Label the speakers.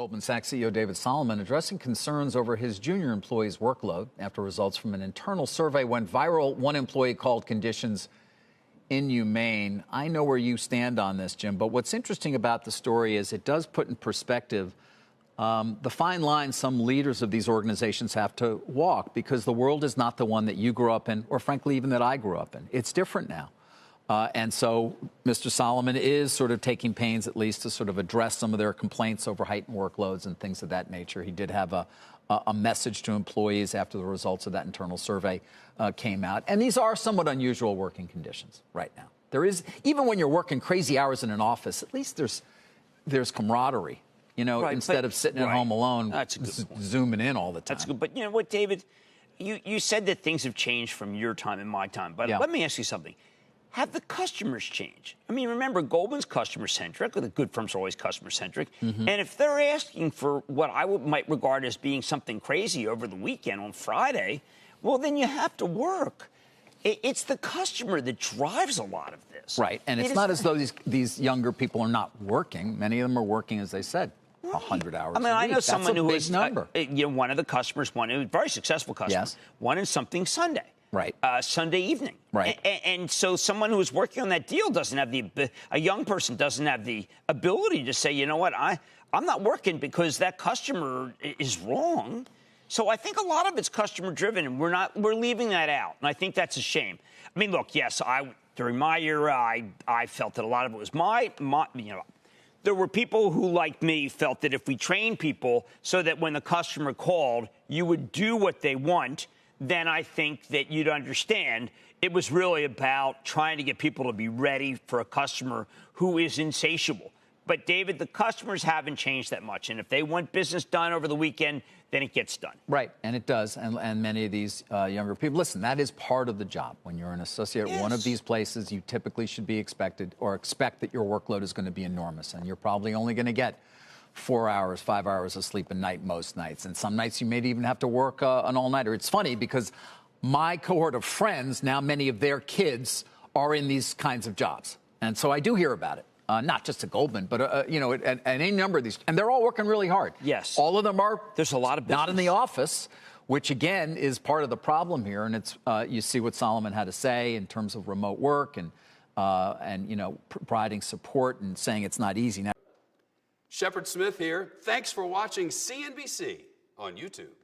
Speaker 1: Goldman Sachs CEO David Solomon addressing concerns over his junior employees' workload after results from an internal survey went viral. One employee called conditions inhumane. I know where you stand on this, Jim, but what's interesting about the story is it does put in perspective the fine line some leaders of these organizations have to walk, because the world is not the one that you grew up in, or frankly, even that I grew up in. It's different now. And so Mr. Solomon is sort of taking pains, at least, to sort of address some of their complaints over heightened workloads and things of that nature. He did have a message to employees after the results of that internal survey came out. And these are somewhat unusual working conditions right now. There is, even when you're working crazy hours in an office, at least there's camaraderie, you know, instead of sitting at home alone, zooming in all the time.
Speaker 2: That's good. But you know what, David, you said that things have changed from your time and my time. But let me ask you something. Have the customers changed? I mean, remember, Goldman's customer-centric, or the good firms are always customer-centric. And if they're asking for what I might regard as being something crazy over the weekend on Friday, well, then you have to work. It's the customer that drives a lot of this.
Speaker 1: Right, and it's not as though these younger people are not working. Many of them are working, as they said, 100 hours a week.
Speaker 2: I know someone who is
Speaker 1: number.
Speaker 2: One of the customers, one a very successful customer, won in something Sunday.
Speaker 1: Right.
Speaker 2: Sunday evening.
Speaker 1: Right.
Speaker 2: And so someone who is working on that deal doesn't have a young person doesn't have the ability to say, you know what, I'm not working because that customer is wrong. So I think a lot of it's customer driven, and we're leaving that out. And I think that's a shame. I mean, look, yes, during my era, I felt that a lot of it was there were people who, like me, felt that if we trained people so that when the customer called, you would do what they want, then I think that you'd understand it was really about trying to get people to be ready for a customer who is insatiable. But, David, the customers haven't changed that much. And if they want business done over the weekend, then it gets done.
Speaker 1: Right, and it does. And many of these younger people, listen, that is part of the job. When you're an associate at one of these places, you typically should be expect that your workload is going to be enormous. And you're probably only going to get 4 hours, 5 hours of sleep a night most nights. And some nights you may even have to work an all-nighter. It's funny because my cohort of friends, now many of their kids are in these kinds of jobs. And so I do hear about it. Not just at Goldman, but, at any number of these. And they're all working really hard.
Speaker 2: Yes.
Speaker 1: All of them are.
Speaker 2: There's a lot of business.
Speaker 1: Not in the office, which, again, is part of the problem here. And it's you see what Solomon had to say in terms of remote work and providing support and saying it's not easy. Now,
Speaker 3: Shepard Smith here. Thanks for watching CNBC on YouTube.